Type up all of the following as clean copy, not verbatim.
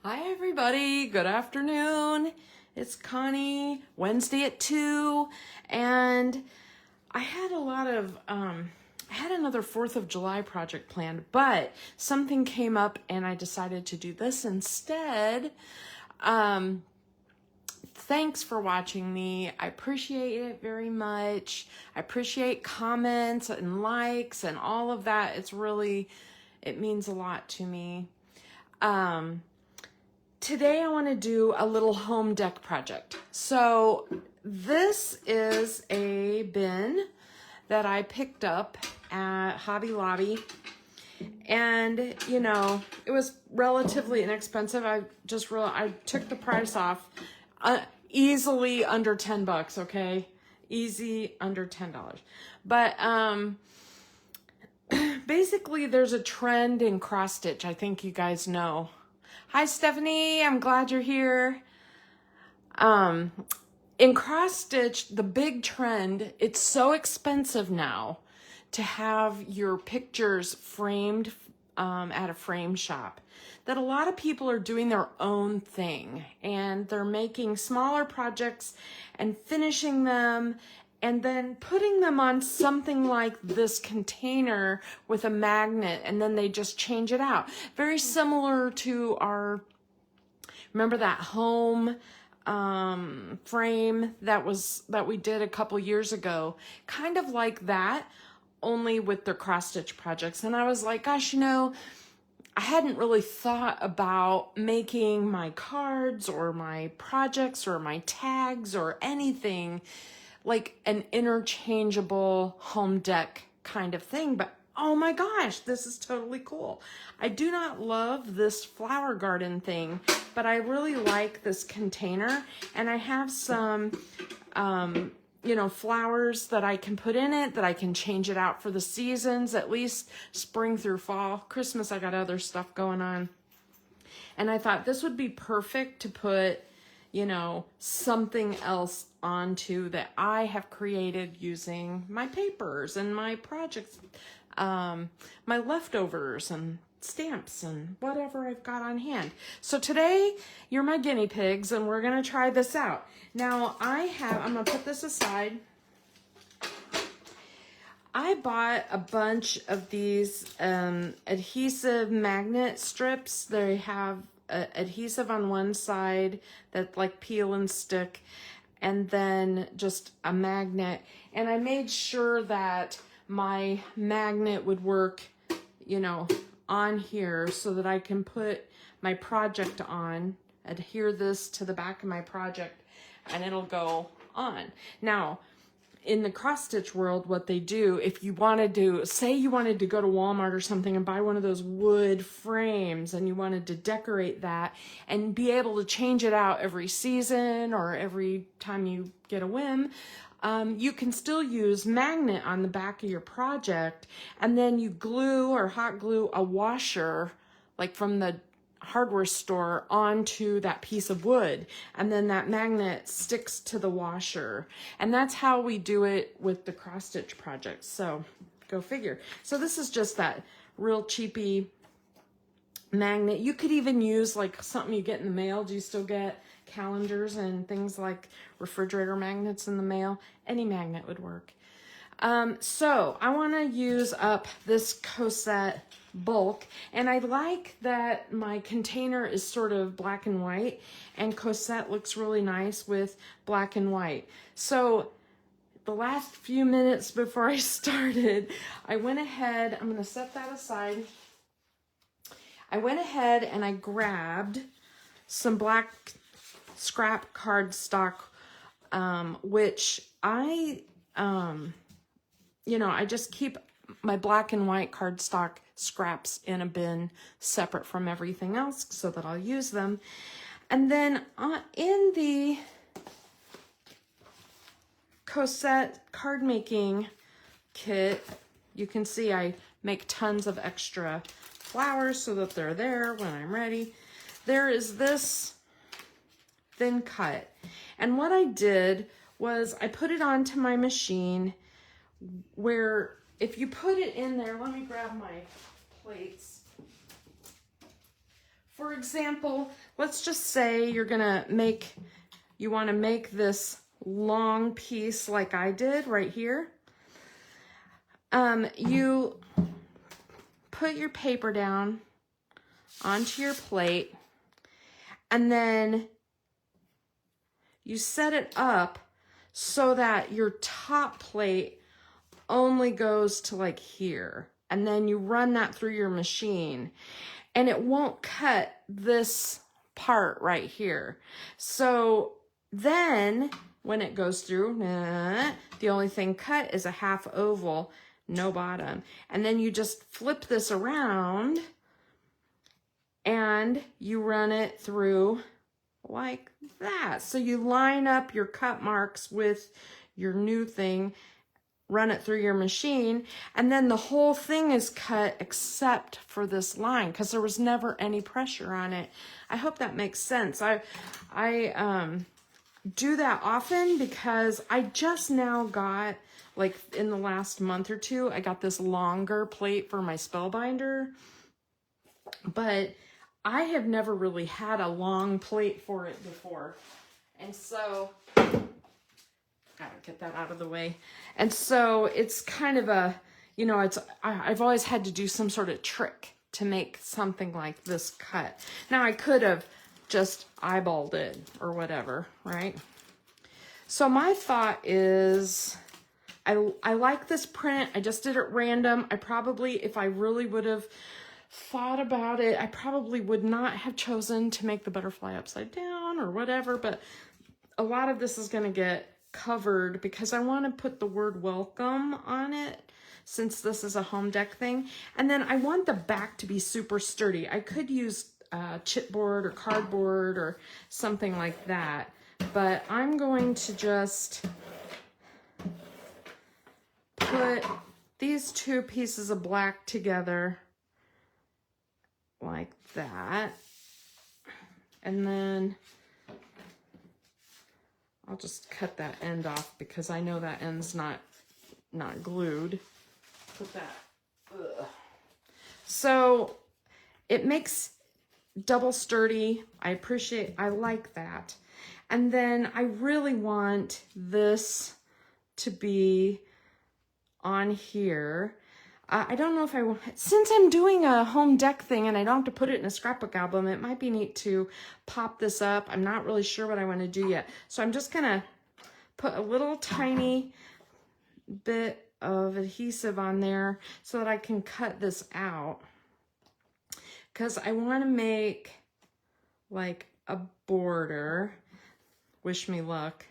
Hi everybody, good afternoon. It's Connie, Wednesday at 2, and I had I had another 4th of July project planned, but something came up and I decided to do this instead. Thanks for watching me. I appreciate it very much. I appreciate comments and likes and all of that. It means a lot to me. Today I want to do a little home deck project. So this is a bin that I picked up at Hobby Lobby, and you know, it was relatively inexpensive. I took the price off, easily under 10 bucks, okay? Easy under $10. But basically there's a trend in cross stitch, I think you guys know. Hi, Stephanie. I'm glad you're here. In cross stitch, the big trend, it's so expensive now to have your pictures framed at a frame shop that a lot of people are doing their own thing, and they're making smaller projects and finishing them and then putting them on something like this container with a magnet, and then they just change it out. Very similar to remember that home frame that we did a couple years ago? Kind of like that, only with their cross-stitch projects. And I was like, gosh, you know, I hadn't really thought about making my cards or my projects or my tags or anything like an interchangeable home deck kind of thing, but oh my gosh, this is totally cool. I do not love this flower garden thing, but I really like this container, and I have some, flowers that I can put in it, that I can change it out for the seasons, at least spring through fall. Christmas, I got other stuff going on. And I thought this would be perfect to put, something else onto that I have created using my papers and my projects, my leftovers and stamps and whatever I've got on hand. So today you're my guinea pigs, and we're going to try this out. Now I'm going to put this aside. I bought a bunch of these adhesive magnet strips. They have adhesive on one side that like peel and stick, and then just a magnet. And I made sure that my magnet would work, on here, so that I can put my project on, adhere this to the back of my project, and it'll go on. Now, in the cross-stitch world, what they do, if you wanted to, say you wanted to go to Walmart or something and buy one of those wood frames, and you wanted to decorate that and be able to change it out every season or every time you get a whim, you can still use magnet on the back of your project, and then you glue or hot glue a washer, like from the hardware store, onto that piece of wood, and then that magnet sticks to the washer. And that's how we do it with the cross stitch projects. So go figure. So this is just that real cheapy magnet. You could even use like something you get in the mail. Do you still get calendars and things like refrigerator magnets in the mail? Any magnet would work. So I want to use up this Cosette bulk, and I like that my container is sort of black and white, and Cosette looks really nice with black and white. So the last few minutes before I started, I went ahead, I'm going to set that aside. I went ahead and I grabbed some black scrap cardstock, which I just keep my black and white cardstock scraps in a bin separate from everything else so that I'll use them. And then in the Cosette card making kit, you can see I make tons of extra flowers so that they're there when I'm ready. There is this thin cut, and what I did was I put it onto my machine, where if you put it in there, let me grab my plates. For example, let's just say you're gonna make, you wanna make this long piece like I did right here. You put your paper down onto your plate, and then you set it up so that your top plate only goes to like here. And then you run that through your machine, and it won't cut this part right here. So then when it goes through, the only thing cut is a half oval, no bottom. And then you just flip this around and you run it through like that. So you line up your cut marks with your new thing, run it through your machine, and then the whole thing is cut except for this line because there was never any pressure on it. I hope that makes sense. I do that often because I just now got, like in the last month or two, I got this longer plate for my spellbinder, but I have never really had a long plate for it before. And so, gotta get that out of the way. And so it's kind of a, you know, I've always had to do some sort of trick to make something like this cut. Now I could have just eyeballed it or whatever, right? So my thought is, I like this print. I just did it random. I probably, if I really would have thought about it, I probably would not have chosen to make the butterfly upside down or whatever, but a lot of this is going to get covered because I want to put the word welcome on it since this is a home deck thing. And then I want the back to be super sturdy. I could use chipboard or cardboard or something like that, but I'm going to just put these two pieces of black together like that, and then I'll just cut that end off because I know that end's not glued. Put that, so it makes double sturdy. I like that. And then I really want this to be on here. I don't know if I want, since I'm doing a home deck thing and I don't have to put it in a scrapbook album, it might be neat to pop this up. I'm not really sure what I want to do yet. So I'm just gonna put a little tiny bit of adhesive on there so that I can cut this out, because I want to make like a border. Wish me luck,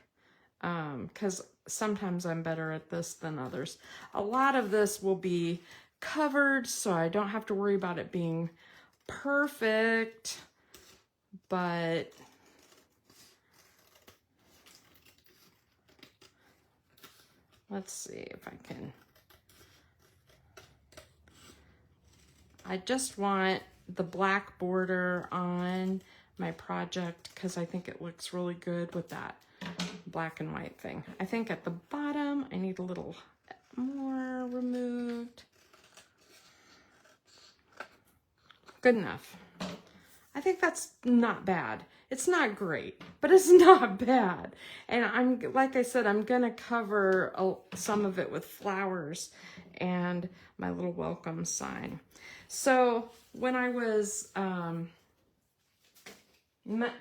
because sometimes I'm better at this than others. A lot of this will be covered, so I don't have to worry about it being perfect, but let's see if I can. I just want the black border on my project because I think it looks really good with that black and white thing. I think at the bottom I need a little more removed. Good enough. I think that's not bad. It's not great, but it's not bad. And I'm, like I said, I'm gonna cover some of it with flowers and my little welcome sign. So when I was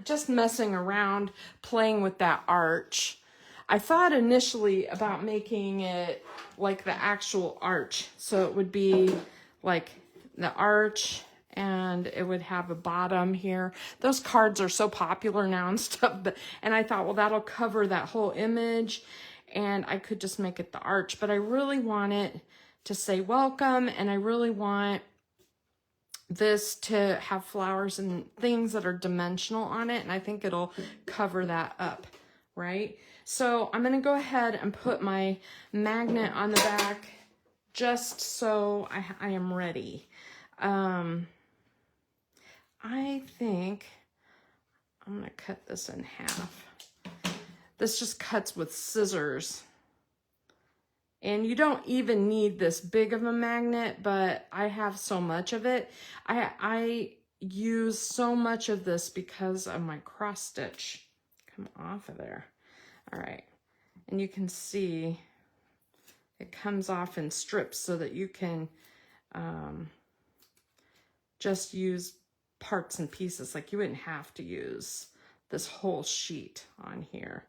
just messing around, playing with that arch, I thought initially about making it like the actual arch. So it would be like the arch and it would have a bottom here. Those cards are so popular now and stuff, and I thought, well, that'll cover that whole image and I could just make it the arch. But I really want it to say welcome, and I really want this to have flowers and things that are dimensional on it, and I think it'll cover that up, right? So I'm gonna go ahead and put my magnet on the back just so I am ready. I think I'm gonna cut this in half. This just cuts with scissors. And you don't even need this big of a magnet, but I have so much of it. I use so much of this because of my cross stitch. Come off of there. All right. And you can see it comes off in strips so that you can just use parts and pieces. Like you wouldn't have to use this whole sheet on here.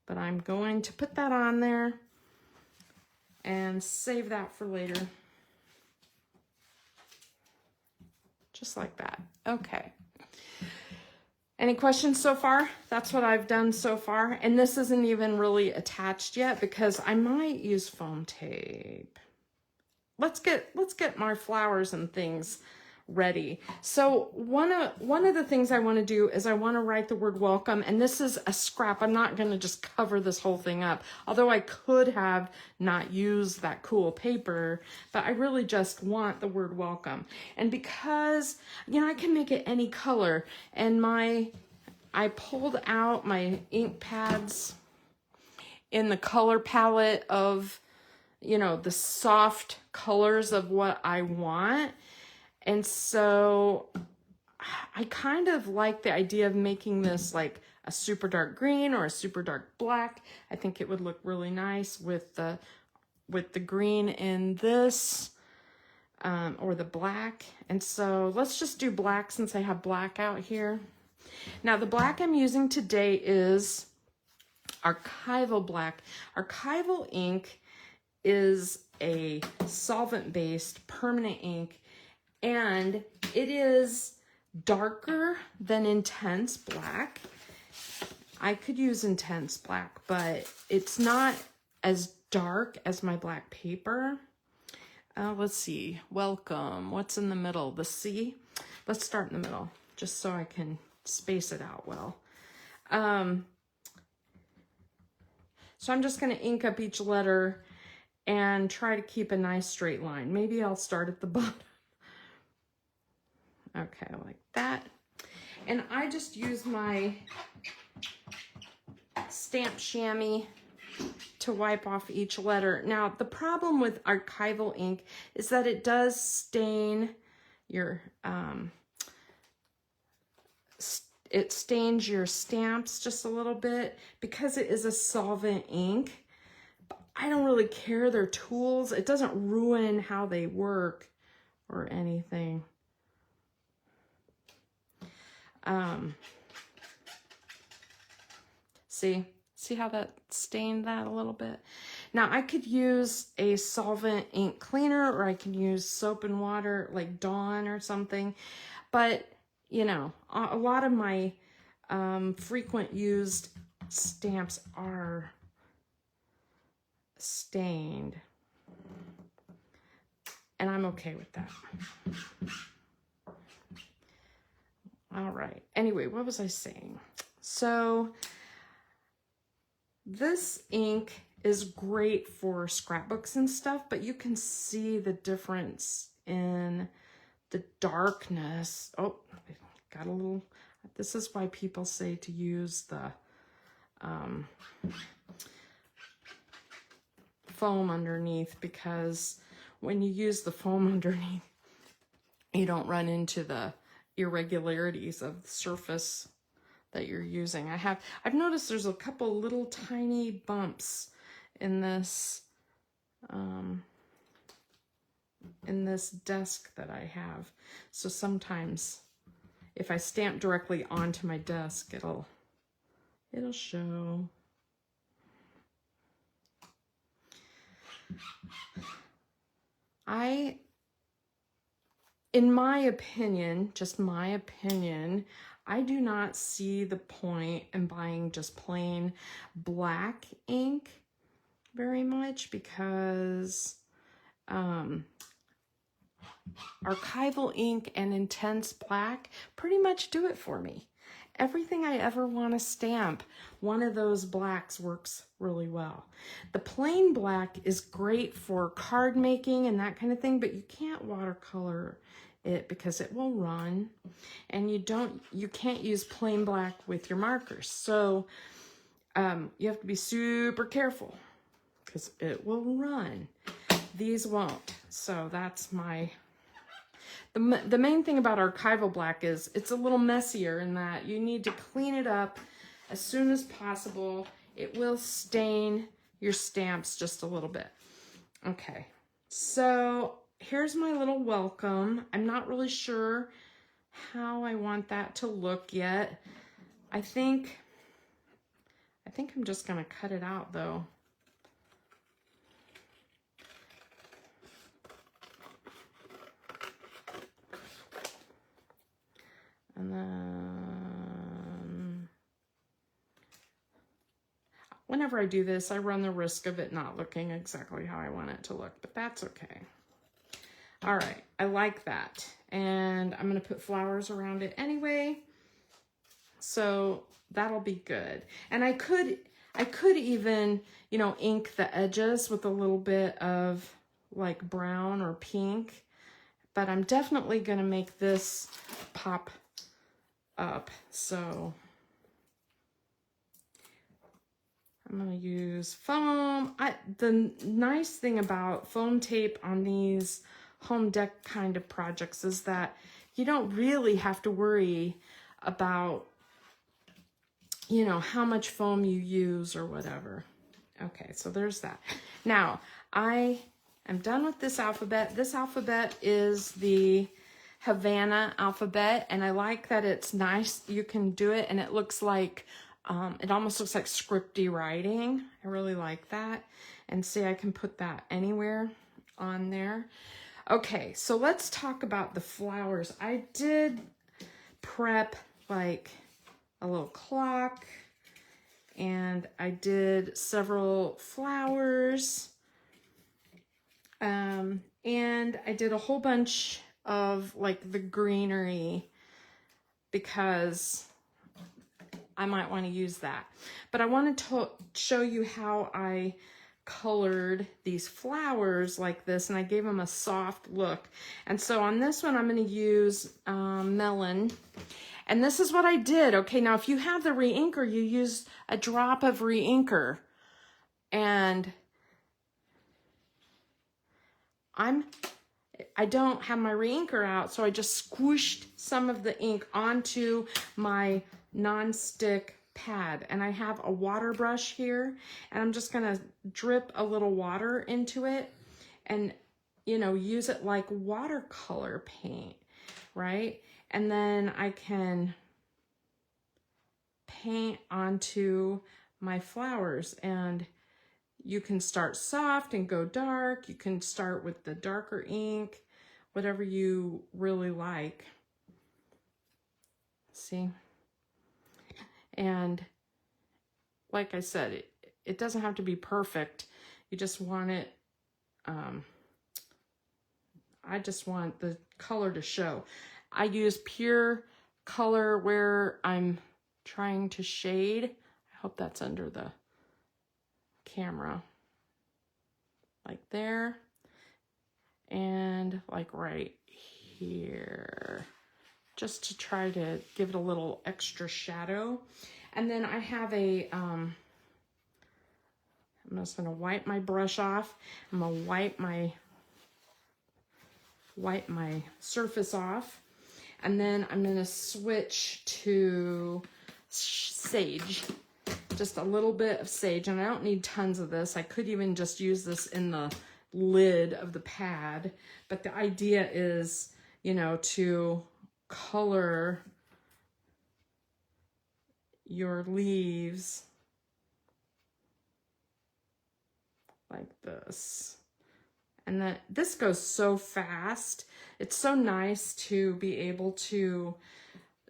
But I'm going to put that on there and save that for later. Just like that. Okay. Any questions so far? That's what I've done so far. And this isn't even really attached yet because I might use foam tape. Let's get my flowers and things ready. So one of the things I want to do is I want to write the word welcome, and this is a scrap. I'm not going to just cover this whole thing up, although I could have not used that cool paper, but I really just want the word welcome. And because, you know, I can make it any color, and I pulled out my ink pads in the color palette of, you know, the soft colors of what I want. And so I kind of like the idea of making this like a super dark green or a super dark black. I think it would look really nice with the green in this or the black. And so let's just do black since I have black out here. Now the black I'm using today is archival black. Archival ink is a solvent-based permanent ink, and it is darker than intense black. I could use intense black, but it's not as dark as my black paper. Let's see, welcome, what's in the middle? The C? Let's start in the middle, just so I can space it out well. So I'm just gonna ink up each letter and try to keep a nice straight line. Maybe I'll start at the bottom. Okay, like that. And I just use my stamp chamois to wipe off each letter. Now, the problem with archival ink is that it does stain your, it stains your stamps just a little bit because it is a solvent ink. But I don't really care. They're tools. It doesn't ruin how they work or anything. See how that stained that a little bit? Now I could use a solvent ink cleaner, or I can use soap and water like Dawn or something. But you know, a lot of my frequent used stamps are stained, and I'm okay with that. All right. Anyway, what was I saying? So this ink is great for scrapbooks and stuff, but you can see the difference in the darkness. Oh, I got a little, this is why people say to use the foam underneath, because when you use the foam underneath, you don't run into the irregularities of the surface that you're using. I've noticed there's a couple little tiny bumps in this desk that I have. So sometimes if I stamp directly onto my desk, it'll show. In my opinion, just my opinion, I do not see the point in buying just plain black ink very much, because archival ink and intense black pretty much do it for me. Everything I ever want to stamp, one of those blacks works really well. The plain black is great for card making and that kind of thing, but you can't watercolor it because it will run, and you can't use plain black with your markers. So you have to be super careful because it will run. These won't. So that's my, The main thing about archival black is it's a little messier in that you need to clean it up as soon as possible. It will stain your stamps just a little bit. Okay, so here's my little welcome. I'm not really sure how I want that to look yet. I think I'm just gonna cut it out though. And then whenever I do this, I run the risk of it not looking exactly how I want it to look, but that's okay. All right, I like that. And I'm gonna put flowers around it anyway. So that'll be good. And I could even, you know, ink the edges with a little bit of like brown or pink, but I'm definitely gonna make this pop up. So I'm gonna use foam. The nice thing about foam tape on these home dec kind of projects is that you don't really have to worry about, you know, how much foam you use or whatever. Okay, so there's that. Now, I am done with this alphabet. This alphabet is the Havana alphabet, and I like that it's nice. You can do it, and it looks like, it almost looks like scripty writing. I really like that. And see, I can put that anywhere on there. Okay, so let's talk about the flowers. I did prep like a little clock, and I did several flowers, and I did a whole bunch of like the greenery because I might want to use that. But I wanted to show you how I colored these flowers like this, and I gave them a soft look. And so on this one, I'm going to use melon. And this is what I did. Okay, now if you have the re-inker, you use a drop of re-inker. And I don't have my re-inker out, so I just squished some of the ink onto my non-stick pad. And I have a water brush here, and I'm just gonna drip a little water into it and, you know, use it like watercolor paint, right? And then I can paint onto my flowers, and you can start soft and go dark. You can start with the darker ink, whatever you really like. See? And like I said, it doesn't have to be perfect. You just want it, I just want the color to show. I use pure color where I'm trying to shade. I hope that's under the camera. Like there. And like right here. Just to try to give it a little extra shadow. And then I have a, I'm just gonna wipe my brush off. I'm gonna wipe my surface off. And then I'm gonna switch to sage, just a little bit of sage. And I don't need tons of this. I could even just use this in the lid of the pad. But the idea is, you know, to color your leaves like this. And then this goes so fast. It's so nice to be able to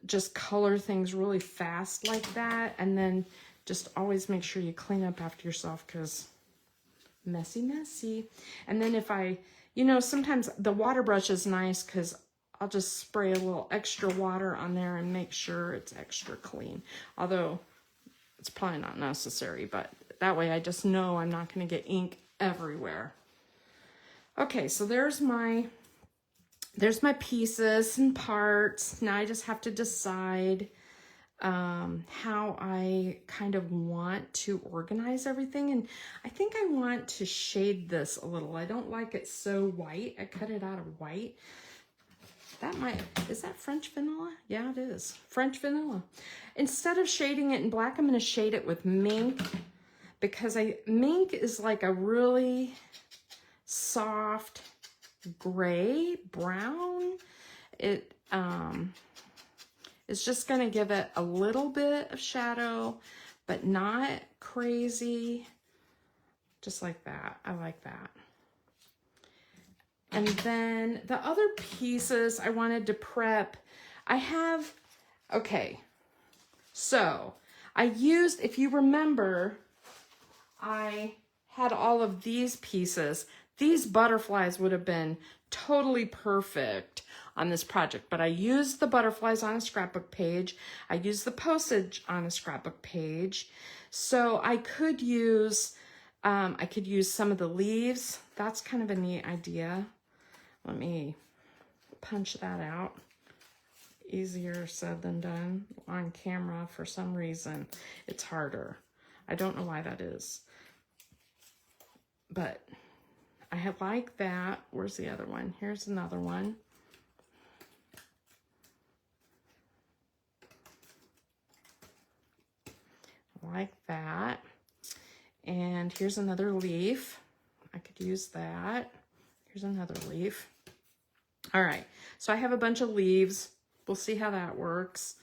just color things really fast like that. And then just always make sure you clean up after yourself, because messy. And then if I, you know, sometimes the water brush is nice because I'll just spray a little extra water on there and make sure it's extra clean. Although it's probably not necessary, but that way I just know I'm not going to get ink everywhere. Okay, so there's my pieces and parts. Now I just have to decide how I kind of want to organize everything. And I think I want to shade this a little. I don't like it so white. I cut it out of white. is that French vanilla? Yeah, it is. French vanilla. Instead of shading it in black, I'm going to shade it with mink, because mink is like a really soft gray, brown. It is just going to give it a little bit of shadow, but not crazy. Just like that. I like that. And then the other pieces I wanted to prep, okay, so I used, if you remember, I had all of these pieces. These butterflies would have been totally perfect on this project, but I used the butterflies on a scrapbook page. I used the postage on a scrapbook page. So I could use some of the leaves. That's kind of a neat idea. Let me punch that out. Easier said than done. On camera, for some reason, it's harder. I don't know why that is. But I like that. Where's the other one? Here's another one. I like that. And here's another leaf. I could use that. Here's another leaf. All right, so I have a bunch of leaves. We'll see how that works.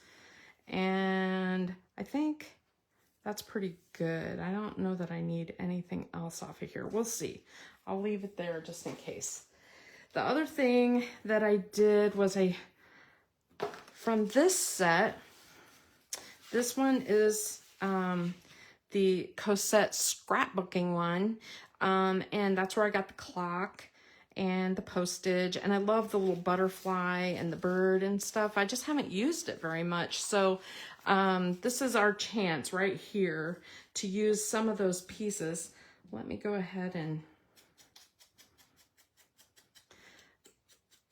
And I think that's pretty good. I don't know that I need anything else off of here. We'll see. I'll leave it there just in case. The other thing that I did was from this set, this one is the Cosette scrapbooking one. And that's where I got the clock and the postage, and I love the little butterfly and the bird and stuff. I just haven't used it very much. So this is our chance right here to use some of those pieces. Let me go ahead and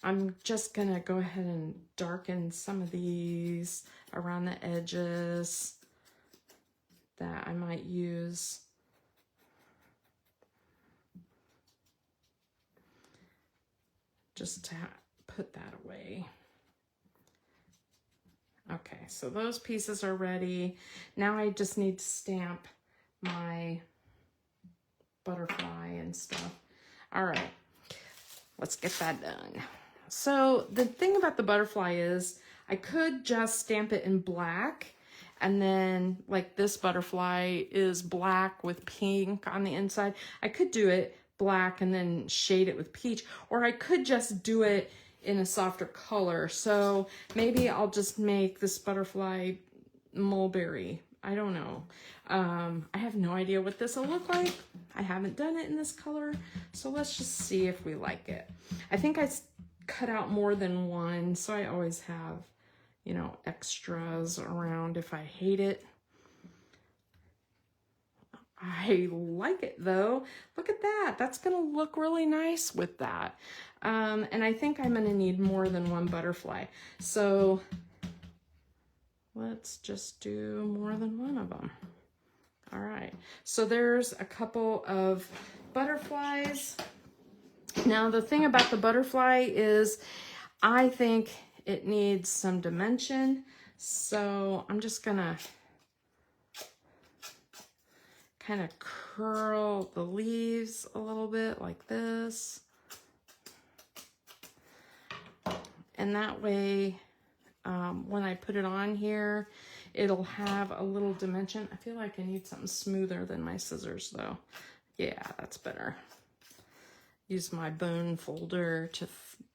I'm just gonna go ahead and darken some of these around the edges that I might use. Just to put that away. Okay, so those pieces are ready. Now I just need to stamp my butterfly and stuff. All right, let's get that done. So the thing about the butterfly is I could just stamp it in black, and then like this butterfly is black with pink on the inside. I could do it black and then shade it with peach, or I could just do it in a softer color. So maybe I'll just make this butterfly mulberry. I don't know. I have no idea what this will look like. I haven't done it in this color, so let's just see if we like it. I think I cut out more than one, so I always have, you know, extras around if I hate it. I like it though. Look at that. That's gonna look really nice with that. And I think I'm gonna need more than one butterfly. So let's just do more than one of them. All right, so there's a couple of butterflies. Now the thing about the butterfly is I think it needs some dimension. So I'm just gonna kind of curl the leaves a little bit like this. And that way, when I put it on here, it'll have a little dimension. I feel like I need something smoother than my scissors though. Yeah, that's better. Use my bone folder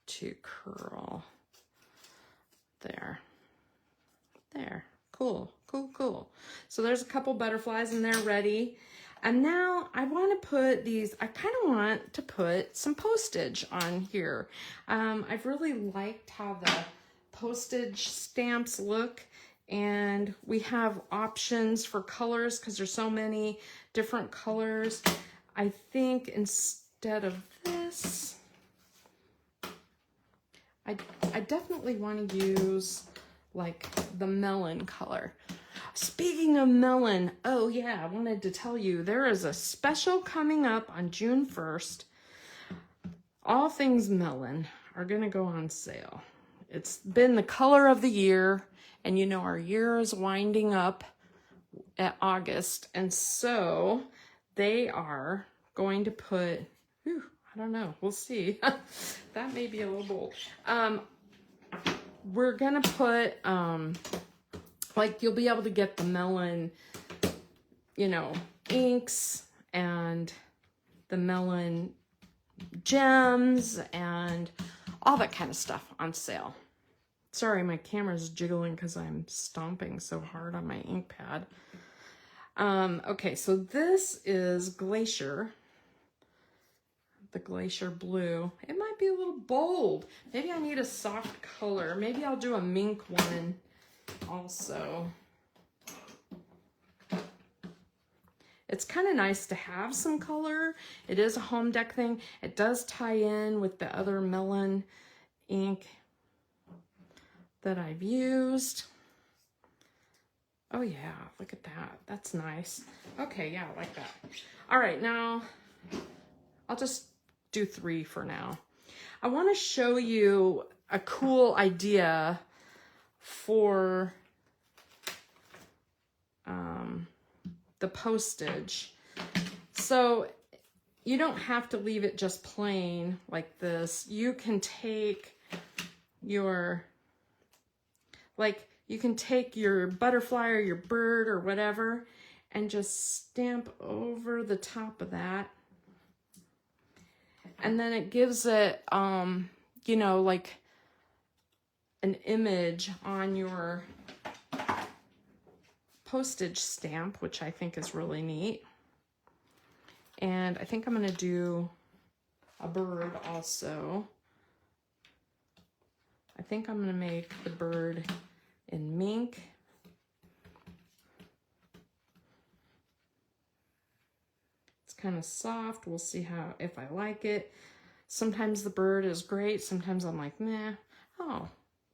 to curl. There. There. Cool, cool, cool. So there's a couple butterflies and they're ready. And now I want to put these, I kind of want to put some postage on here. I've really liked how the postage stamps look, and we have options for colors because there's so many different colors. I think instead of this, I definitely want to use like the melon color. Speaking of melon, oh yeah, I wanted to tell you there is a special coming up on June 1st. All things melon are gonna go on sale. it's been the color of the year, and you know our year is winding up at August, and so they are going to put, whew, I don't know, we'll see. That may be a little bold. We're gonna put, like, you'll be able to get the melon, you know, inks and the melon gems and all that kind of stuff on sale. Sorry, my camera's jiggling because I'm stomping so hard on my ink pad. Okay, so this is Glacier, the Glacier Blue. It might be a little bold. Maybe I need a soft color. Maybe I'll do a mink one also. It's kind of nice to have some color. It is a home dec thing. It does tie in with the other melon ink that I've used. Oh yeah, look at that. That's nice. Okay, yeah, I like that. All right, now I'll just do 3 for now. I want to show you a cool idea for the postage. So you don't have to leave it just plain like this. You can take your, like, you can take your butterfly or your bird or whatever and just stamp over the top of that. And then it gives it, you know, like an image on your postage stamp, which I think is really neat. And I think I'm going to do a bird also. I think I'm going to make the bird in mink. It's kind of soft. We'll see how, if I like it. Sometimes the bird is great. Sometimes I'm like, meh. Oh,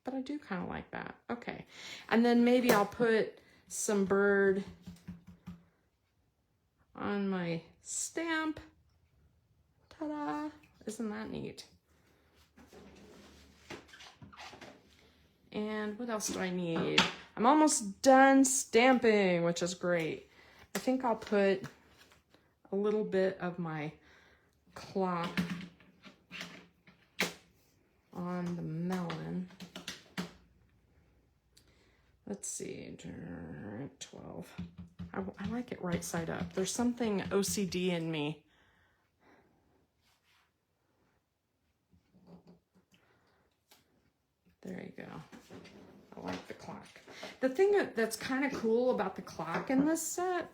but I do kind of like that. Okay. And then maybe I'll put some bird on my stamp. Ta-da! Isn't that neat? And what else do I need? I'm almost done stamping, which is great. I think I'll put a little bit of my clock on the melon. Let's see, 12. I like it right side up. There's something OCD in me. There you go. I like the clock. The thing that's kind of cool about the clock in this set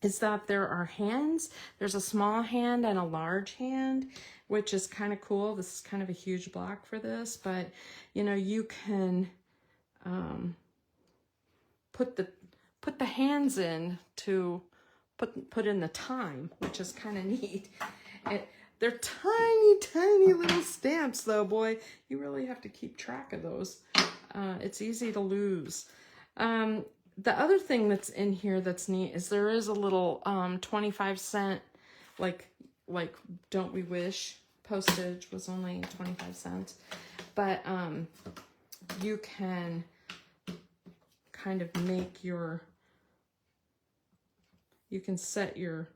is that there are hands. There's a small hand and a large hand, which is kind of cool. This is kind of a huge block for this, but you know, you can put the hands in to put in the time, which is kind of neat. They're tiny, tiny little stamps though, boy. You really have to keep track of those. It's easy to lose. The other thing that's in here that's neat is there is a little 25-cent, like Don't We Wish postage was only 25 cents. But you can kind of make your, you can set your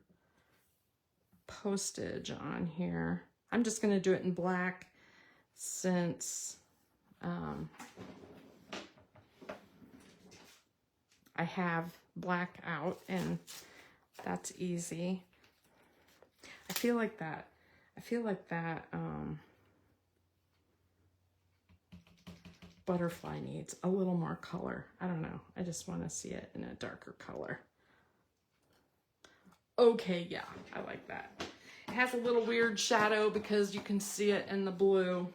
postage on here. I'm just going to do it in black since I have black out and that's easy. I feel like that butterfly needs a little more color. I don't know. I just want to see it in a darker color. Okay, yeah, I like that. It has a little weird shadow because you can see it in the blue,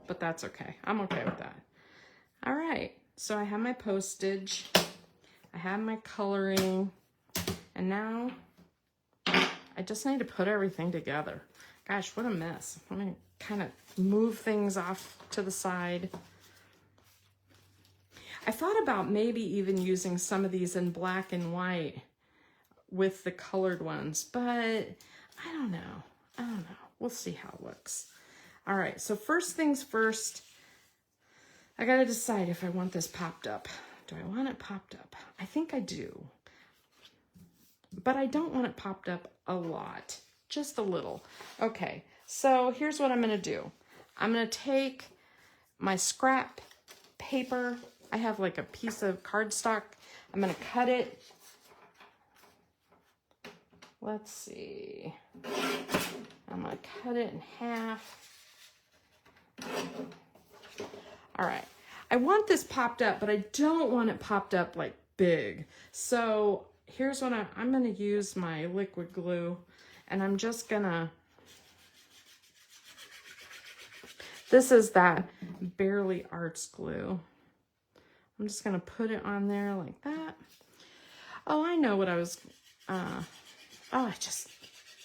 but that's okay. I'm okay with that. All right, so I have my postage. I have my coloring, and now I just need to put everything together. Gosh, what a mess. Let me kind of move things off to the side. I thought about maybe even using some of these in black and white with the colored ones, but I don't know. We'll see how it looks. All right, so first things first, I gotta decide if I want this popped up. Do I want it popped up? I think I do. But I don't want it popped up a lot. Just a little. Okay, so here's what I'm gonna do. I'm gonna take my scrap paper. I have like a piece of cardstock. I'm gonna cut it. Let's see. I'm gonna cut it in half. All right. I want this popped up, but I don't want it popped up like big. So here's what I'm gonna use my liquid glue, and I'm just gonna, this is that Barely Arts glue. I'm just gonna put it on there like that. Oh, I know what I was,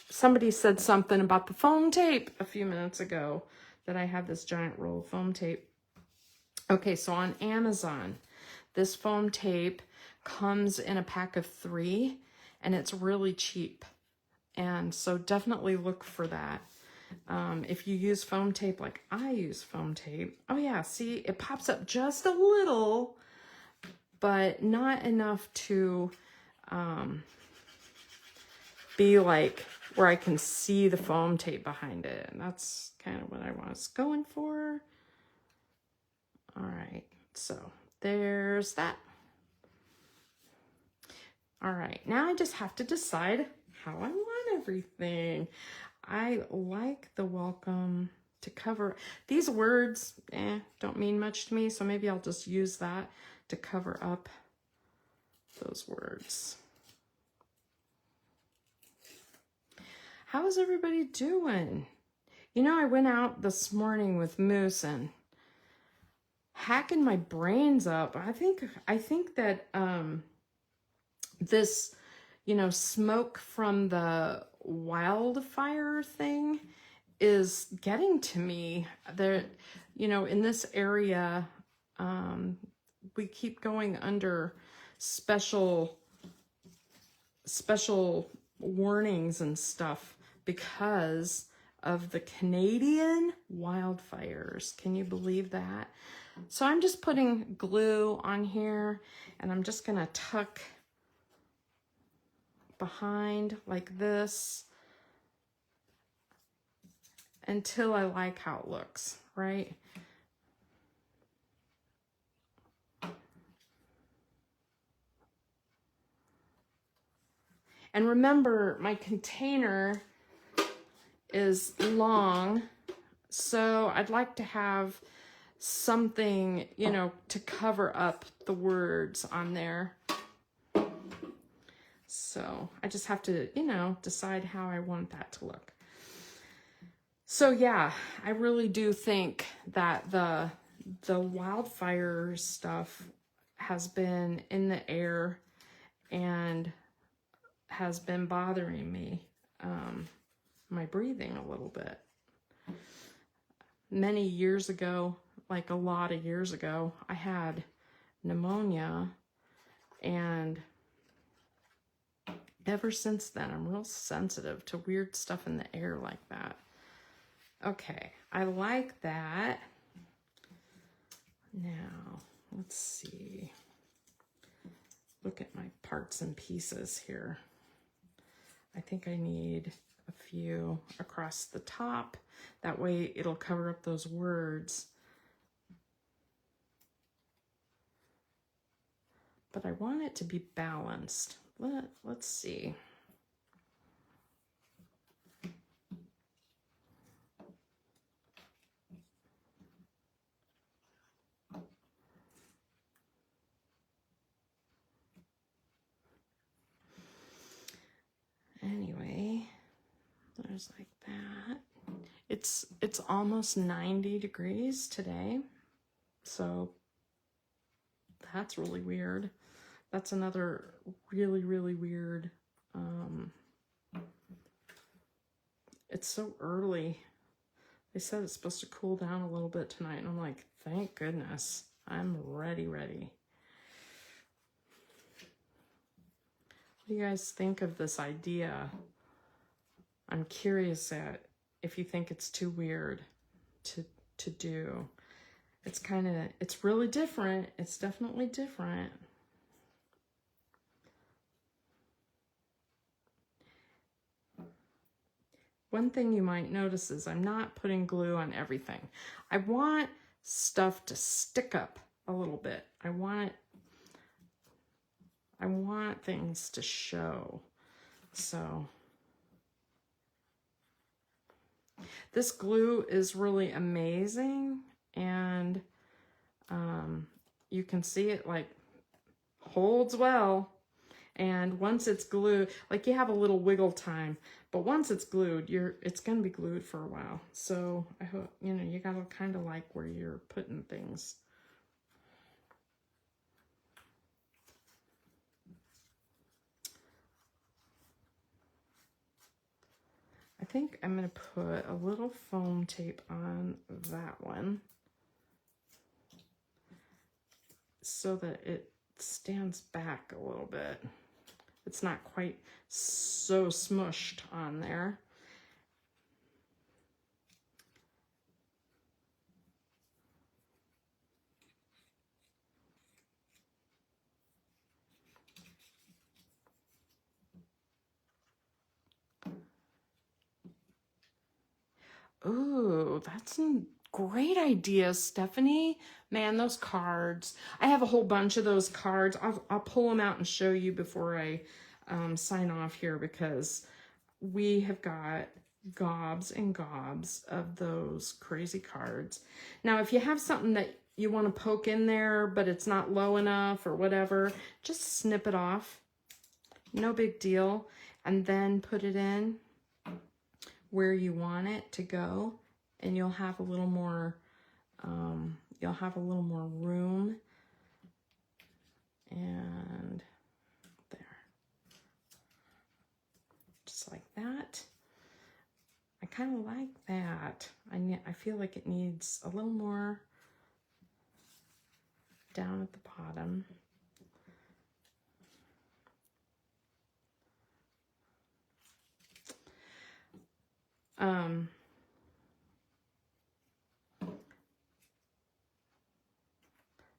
somebody said something about the foam tape a few minutes ago, that I have this giant roll of foam tape. Okay, so on Amazon, this foam tape comes in a pack of 3, and it's really cheap. And so definitely look for that. If you use foam tape like I use foam tape, oh yeah, see, it pops up just a little, but not enough to be like where I can see the foam tape behind it. And that's kind of what I was going for. All right, so there's that. All right, now I just have to decide how I want everything. I like the welcome to cover. These words, don't mean much to me, so maybe I'll just use that to cover up those words. How is everybody doing? You know, I went out this morning with Moose and hacking my brains up. I think that this, you know, smoke from the wildfire thing is getting to me. There, you know, in this area, we keep going under special warnings and stuff because of the Canadian wildfires. Can you believe that? So I'm just putting glue on here, and I'm just gonna tuck behind like this until I like how it looks, right? And remember, my container is long, so I'd like to have something, you know, to cover up the words on there. So I just have to, you know, decide how I want that to look. So yeah, I really do think that the wildfire stuff has been in the air and has been bothering me, my breathing a little bit. Many years ago, like a lot of years ago, I had pneumonia, and ever since then, I'm real sensitive to weird stuff in the air like that. Okay, I like that. Now, let's see. Look at my parts and pieces here. I think I need a few across the top. That way it'll cover up those words. But I want it to be balanced. Let's see. Anyway, there's like that. It's almost 90 degrees today, so that's really weird. That's another really, really weird. It's so early. They said it's supposed to cool down a little bit tonight, and I'm like, thank goodness. I'm ready. What do you guys think of this idea? I'm curious if you think it's too weird to do. it's really different. It's definitely different. One thing you might notice is I'm not putting glue on everything. I want stuff to stick up a little bit. I want things to show. So this glue is really amazing, and you can see it like holds well. And once it's glued, like you have a little wiggle time, but once it's glued, it's gonna be glued for a while. So I hope, you know, you gotta kind of like where you're putting things. I think I'm gonna put a little foam tape on that one so that it stands back a little bit. It's not quite so smushed on there. Ooh, that's a great idea, Stephanie. Man, those cards. I have a whole bunch of those cards. I'll pull them out and show you before I sign off here, because we have got gobs and gobs of those crazy cards. Now, if you have something that you want to poke in there, but it's not low enough or whatever, just snip it off. No big deal. And then put it in where you want it to go, and you'll have a little more room. And there, just like that. I kind of like that. I feel like it needs a little more down at the bottom.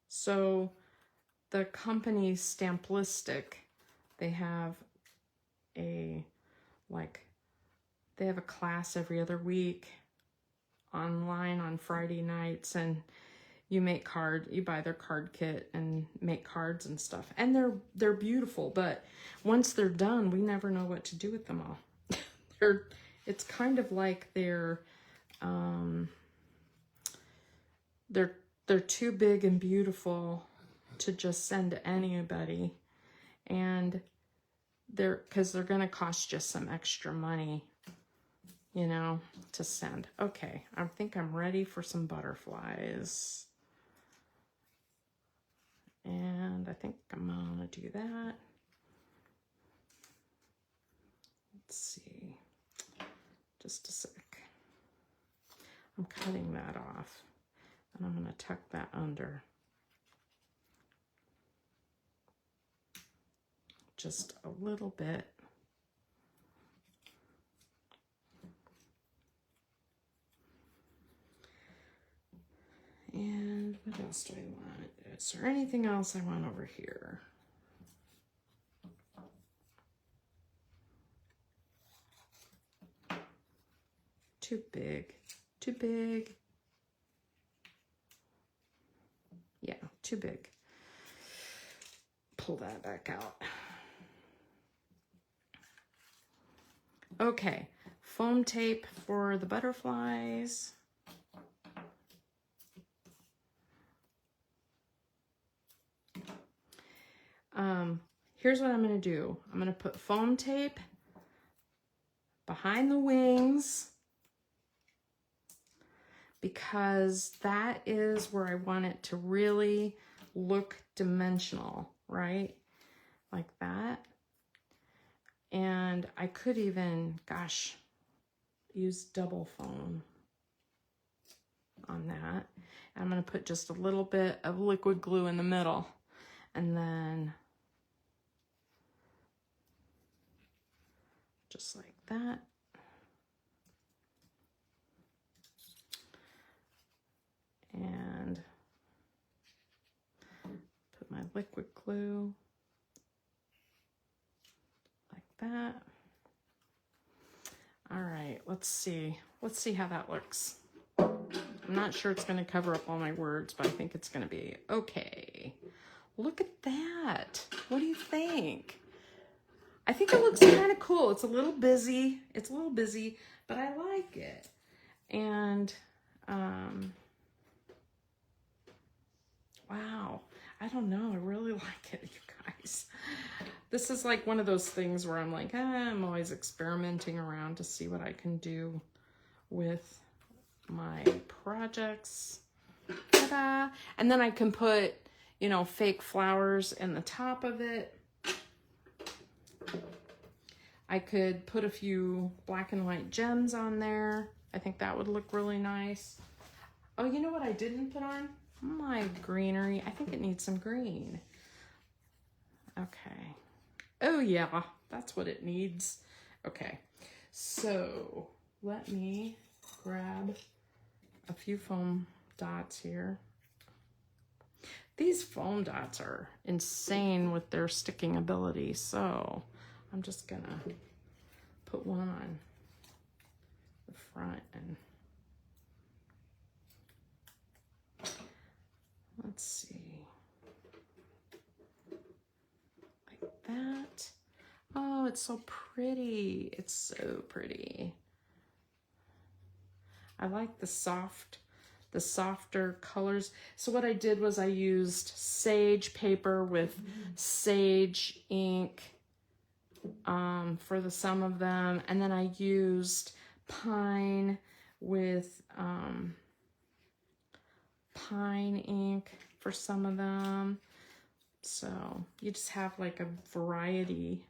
So the company Stamplistic, they have a class every other week online on Friday nights, and you buy their card kit and make cards and stuff. And they're beautiful, but once they're done, we never know what to do with them all. It's kind of like they're too big and beautiful to just send to anybody, and because they're gonna cost you some extra money, you know, to send. Okay, I think I'm ready for some butterflies, and I think I'm gonna do that. Let's see, just a sec. I'm cutting that off, and I'm gonna tuck that under. Just a little bit. And what else do I want? Is there anything else I want over here? Too big. Too big. Yeah, too big. Pull that back out. Okay, foam tape for the butterflies. Here's what I'm going to do. I'm going to put foam tape behind the wings, because that is where I want it to really look dimensional, right? Like that. And I could even, gosh, use double foam on that. I'm going to put just a little bit of liquid glue in the middle, and then just like that. And liquid glue. Like that. All right, let's see. Let's see how that looks. I'm not sure it's going to cover up all my words, but I think it's going to be okay. Look at that. What do you think? I think it looks kind of cool. It's a little busy. It's a little busy, but I like it. And, wow. I don't know. I really like it, you guys. This is like one of those things where I'm like, I'm always experimenting around to see what I can do with my projects. Ta-da! And then I can put, you know, fake flowers in the top of it. I could put a few black and white gems on there. I think that would look really nice. Oh, you know what I didn't put on? My greenery. I think it needs some green. Okay. Oh yeah, that's what it needs. Okay, so let me grab a few foam dots here. These foam dots are insane with their sticking ability, so I'm just gonna put one on the front and let's see, like that. Oh, it's so pretty. It's so pretty. I like the softer colors. So what I did was I used sage paper with sage ink for some of them, and then I used pine with pine ink for some of them. So you just have like a variety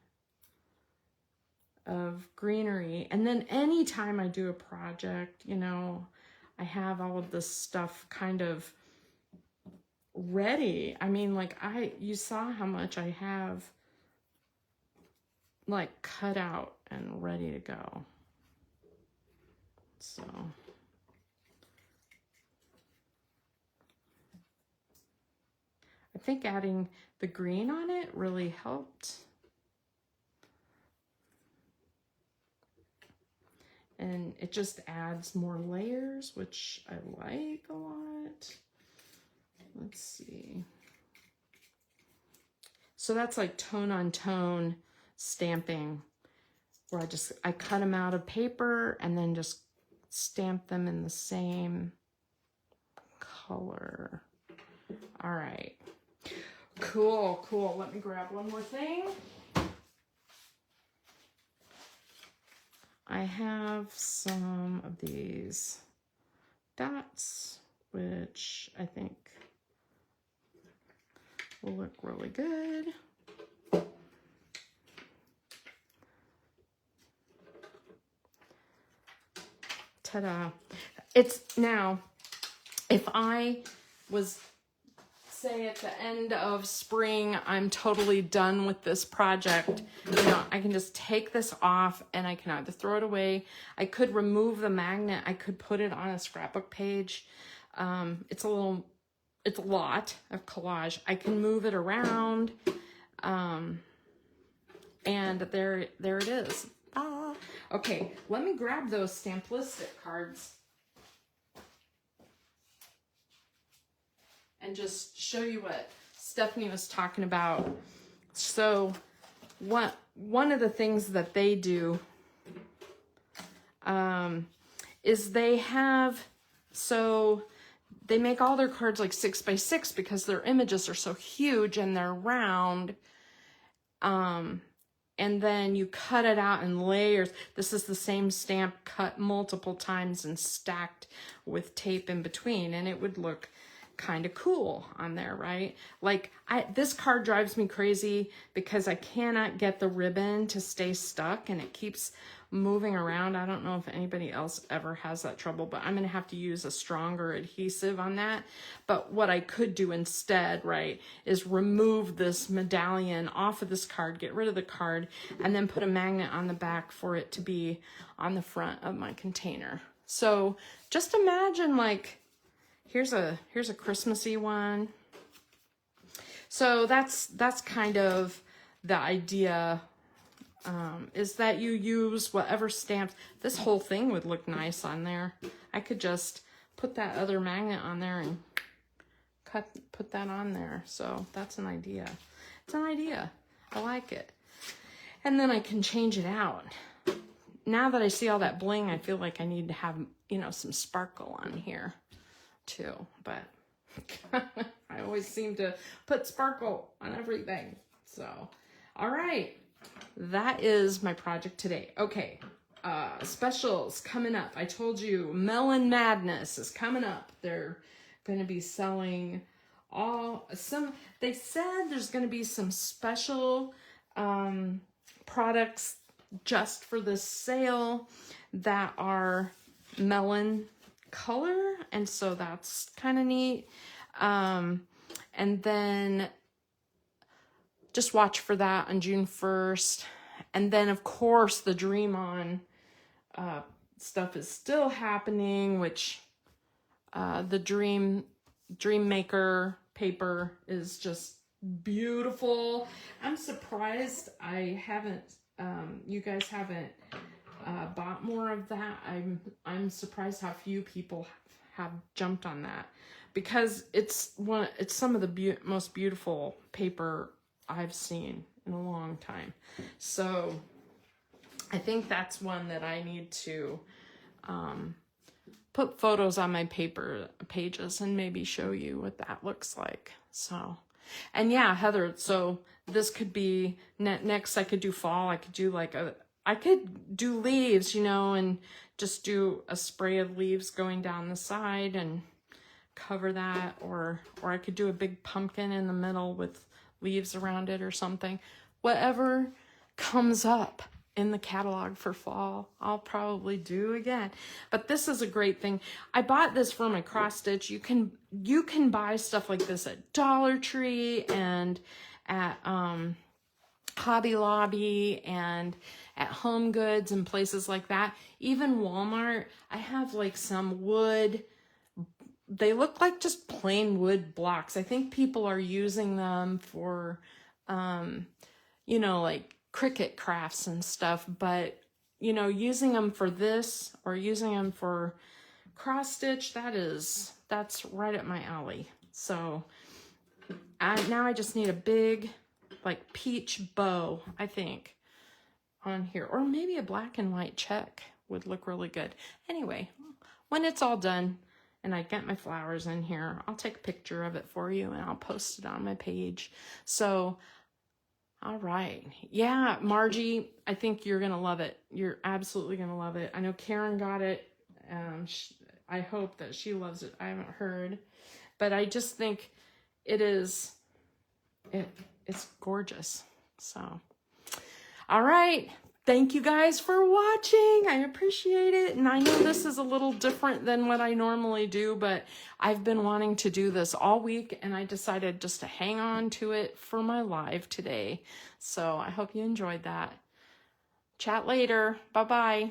of greenery. And then anytime I do a project, you know, I have all of this stuff kind of ready. I mean, like you saw how much I have like cut out and ready to go. So I think adding the green on it really helped. And it just adds more layers, which I like a lot. Let's see. So that's like tone on tone stamping, where I cut them out of paper and then just stamp them in the same color. All right. Cool, cool. Let me grab one more thing. I have some of these dots, which I think will look really good. Ta-da. It's now, if I was, say at the end of spring, I'm totally done with this project, you know, I can just take this off and I can either throw it away. I could remove the magnet. I could put it on a scrapbook page. It's a lot of collage. I can move it around. And there it is. Ah. Okay, let me grab those Stamplistic cards and just show you what Stephanie was talking about. So one of the things that they do is they make all their cards like 6x6 because their images are so huge and they're round. And then you cut it out in layers. This is the same stamp cut multiple times and stacked with tape in between, and it would look kind of cool on there, right? Like this card drives me crazy because I cannot get the ribbon to stay stuck and it keeps moving around. I don't know if anybody else ever has that trouble, but I'm going to have to use a stronger adhesive on that. But what I could do instead, right, is remove this medallion off of this card, get rid of the card, and then put a magnet on the back for it to be on the front of my container. So just imagine, like, here's a Christmassy one. So that's kind of the idea, is that you use whatever stamps. This whole thing would look nice on there. I could just put that other magnet on there and put that on there. So that's an idea. It's an idea. I like it. And then I can change it out. Now that I see all that bling, I feel like I need to have, you know, some sparkle on here too. But I always seem to put sparkle on everything. So, all right. That is my project today. Okay. Specials coming up. I told you Melon Madness is coming up. They're going to be selling they said there's going to be some special products just for this sale that are melon color, and so that's kind of neat. And then just watch for that on June 1st. And then of course the Dream On stuff is still happening, which the Dream Maker paper is just beautiful. I'm surprised I haven't, you guys haven't bought more of that. I'm surprised how few people have jumped on that, because it's some of the most beautiful paper I've seen in a long time. So I think that's one that I need to put photos on my paper pages and maybe show you what that looks like. So, and yeah, Heather, so this could be next. I could do fall. I could do I could do leaves, you know, and just do a spray of leaves going down the side and cover that, or I could do a big pumpkin in the middle with leaves around it or something. Whatever comes up in the catalog for fall, I'll probably do again. But this is a great thing. I bought this for my cross stitch. You can buy stuff like this at Dollar Tree and at Hobby Lobby and at Home Goods and places like that. Even Walmart. I have like some wood. They look like just plain wood blocks. I think people are using them for, you know, like Cricut crafts and stuff, but you know, using them for this or using them for cross stitch, that's right up my alley. So now I just need a big like peach bow, I think, on here, or maybe a black and white check would look really good. Anyway, when it's all done and I get my flowers in here, I'll take a picture of it for you and I'll post it on my page. So all right. Yeah, Margie, I think you're going to love it. You're absolutely going to love it. I know Karen got it. I hope that she loves it. I haven't heard. But I just think it's gorgeous. So, all right. Thank you guys for watching. I appreciate it. And I know this is a little different than what I normally do, but I've been wanting to do this all week and I decided just to hang on to it for my live today. So I hope you enjoyed that. Chat later. Bye-bye.